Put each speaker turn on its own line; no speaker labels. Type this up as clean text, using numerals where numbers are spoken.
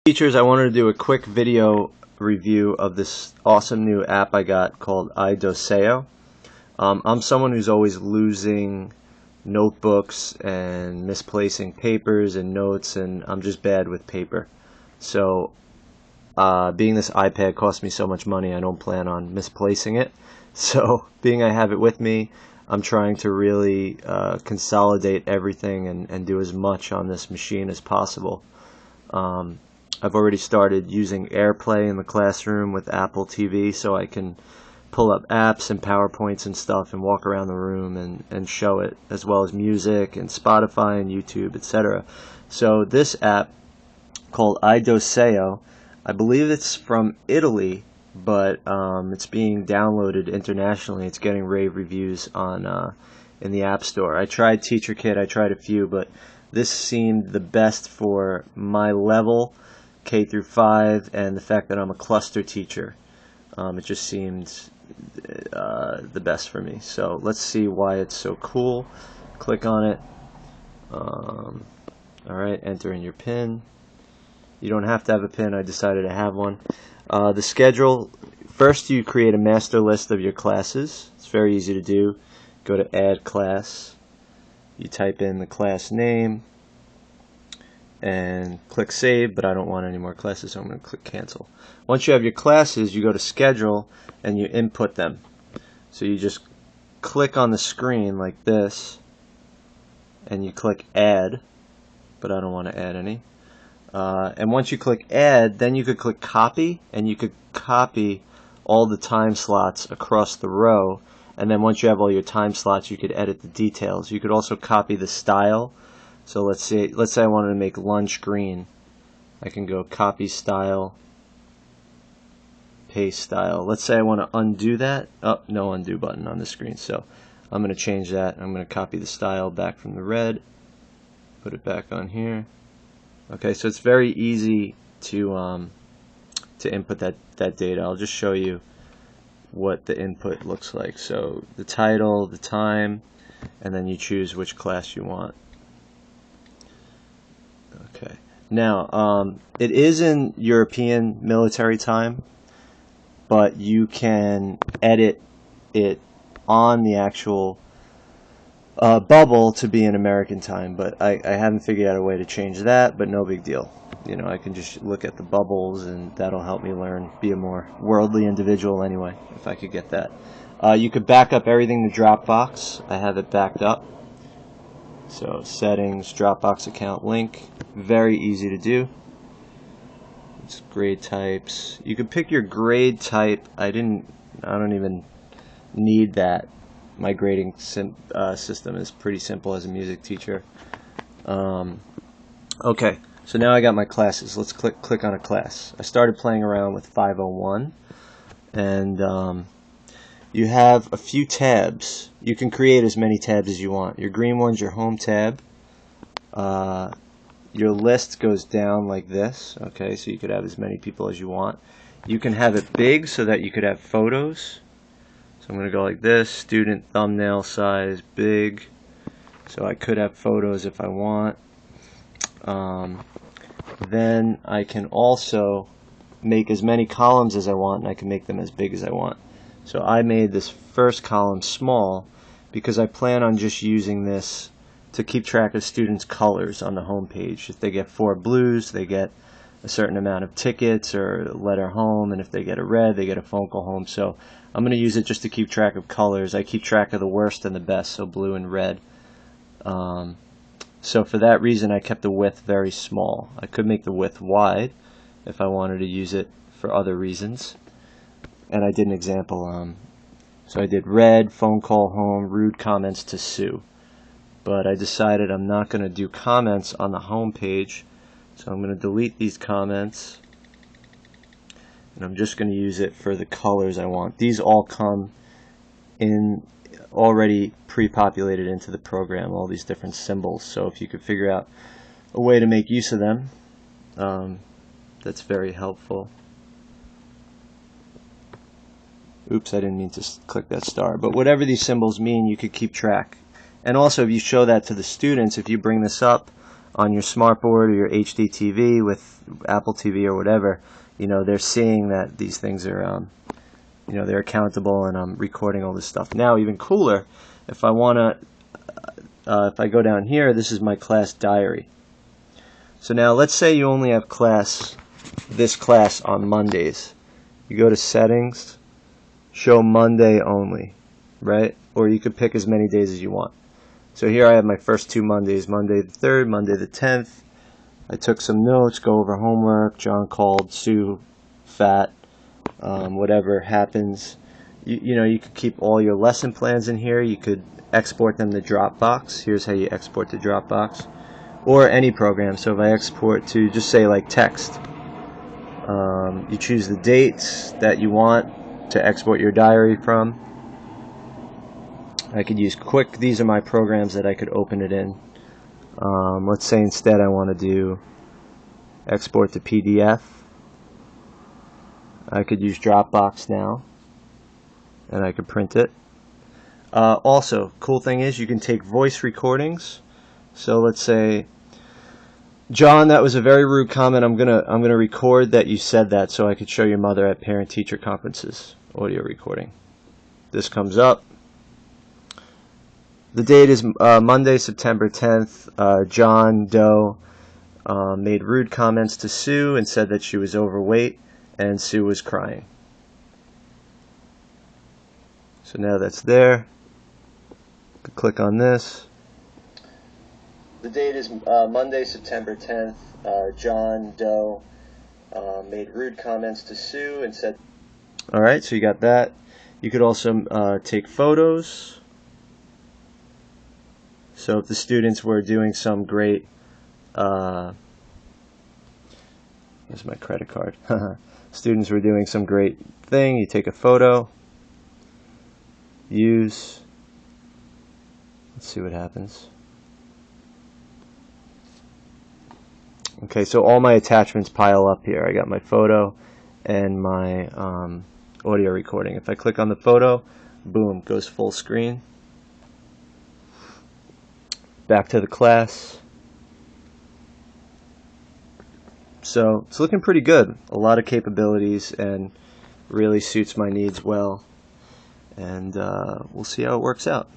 Teachers, I wanted to do a quick video review of this awesome new app I got called Idoceo. I'm someone who's always losing notebooks and misplacing papers and notes, and I'm just bad with paper. So being this iPad cost me so much money, I don't plan on misplacing it. So being I have it with me, I'm trying to really consolidate everything and do as much on this machine as possible. I've already started using AirPlay in the classroom with Apple TV, so I can pull up apps and PowerPoints and stuff and walk around the room and show it, as well as music and Spotify and YouTube, etc. So this app called Idoceo, I believe it's from Italy, but it's being downloaded internationally. It's getting rave reviews on in the App Store. I tried TeacherKit, I tried a few, but this seemed the best for my level, K through 5, and the fact that I'm a cluster teacher. It just seemed the best for me. So let's see why it's so cool. Click on it. Alright, enter in your PIN. You don't have to have a PIN, I decided to have one. The schedule, first you create a master list of your classes. It's very easy to do. Go to add class. You type in the class name and click save, but I don't want any more classes, so I'm going to click cancel. Once you have your classes, you go to schedule and you input them. So you just click on the screen like this and you click add, but I don't want to add any. And once you click add, then you could click copy, and you could copy all the time slots across the row. And then once you have all your time slots, you could edit the details. You could also copy the style. So let's say I wanted to make lunch green. I can go copy style, paste style. Let's say I want to undo that. Oh, no undo button on the screen. So I'm going to change that. I'm going to copy the style back from the red, put it back on here. Okay, so it's very easy to input that data. I'll just show you what the input looks like. So the title, the time, and then you choose which class you want. Okay. Now, it is in European military time, but you can edit it on the actual bubble to be in American time, but I haven't figured out a way to change that, but no big deal. You know, I can just look at the bubbles, and that'll help me learn, be a more worldly individual anyway, if I could get that. You could back up everything to Dropbox. I have it backed up. So settings, Dropbox account link, very easy to do. It's grade types. You can pick your grade type. I don't even need that. My grading system is pretty simple as a music teacher. Okay, so now I got my classes. Let's click on a class. I started playing around with 501, and you have a few tabs. You can create as many tabs as you want. Your green one's your home tab. Your list goes down like this, okay, so you could have as many people as you want. You can have it big so that you could have photos. So I'm going to go like this, student thumbnail size, big. So I could have photos if I want. Then I can also make as many columns as I want, and I can make them as big as I want. So I made this first column small because I plan on just using this to keep track of students' colors on the home page. If they get 4 blues, they get a certain amount of tickets or a letter home, and if they get a red, they get a phone call home. So I'm going to use it just to keep track of colors. I keep track of the worst and the best, so blue and red. So for that reason, I kept the width very small. I could make the width wide if I wanted to use it for other reasons. And I did an example. So I did red, phone call home, rude comments to Sue. But I decided I'm not going to do comments on the home page. So I'm going to delete these comments. And I'm just going to use it for the colors I want. These all come in already pre-populated into the program, all these different symbols. So if you could figure out a way to make use of them, that's very helpful. Oops, I didn't mean to click that star. But whatever these symbols mean, you could keep track. And also, if you show that to the students, if you bring this up on your smartboard or your HD TV with Apple TV or whatever, they're seeing that these things are, they're accountable, and I'm recording all this stuff. Now, even cooler, if I go down here, this is my class diary. So now, let's say you only have this class on Mondays. You go to Settings, Show Monday Only, right? Or you could pick as many days as you want. So here I have my first 2 Mondays, Monday the 3rd, Monday the 10th. I took some notes, go over homework. John called Sue fat, whatever happens. You could keep all your lesson plans in here. You could export them to Dropbox. Here's how you export to Dropbox. Or any program. So if I export to, just say like text, you choose the dates that you want to export your diary from. I could use Quick. These are my programs that I could open it in. Let's say instead I want to do export to PDF. I could use Dropbox now, and I could print it. Also, cool thing is you can take voice recordings. So let's say, John, that was a very rude comment. I'm gonna record that you said that so I could show your mother at parent-teacher conferences. Audio recording. This comes up. The date is Monday, September 10th. John Doe made rude comments to Sue and said that she was overweight, and Sue was crying. So now that's there. Click on this. The date is Monday, September 10th. John Doe made rude comments to Sue and said... Alright, so you got that. You could also take photos. So if the students were doing some great... here's my credit card. Students were doing some great thing. You take a photo. Use. Let's see what happens. Okay, so all my attachments pile up here. I got my photo and my audio recording. If I click on the photo, boom, goes full screen. Back to the class. So it's looking pretty good. A lot of capabilities, and really suits my needs well. And we'll see how it works out.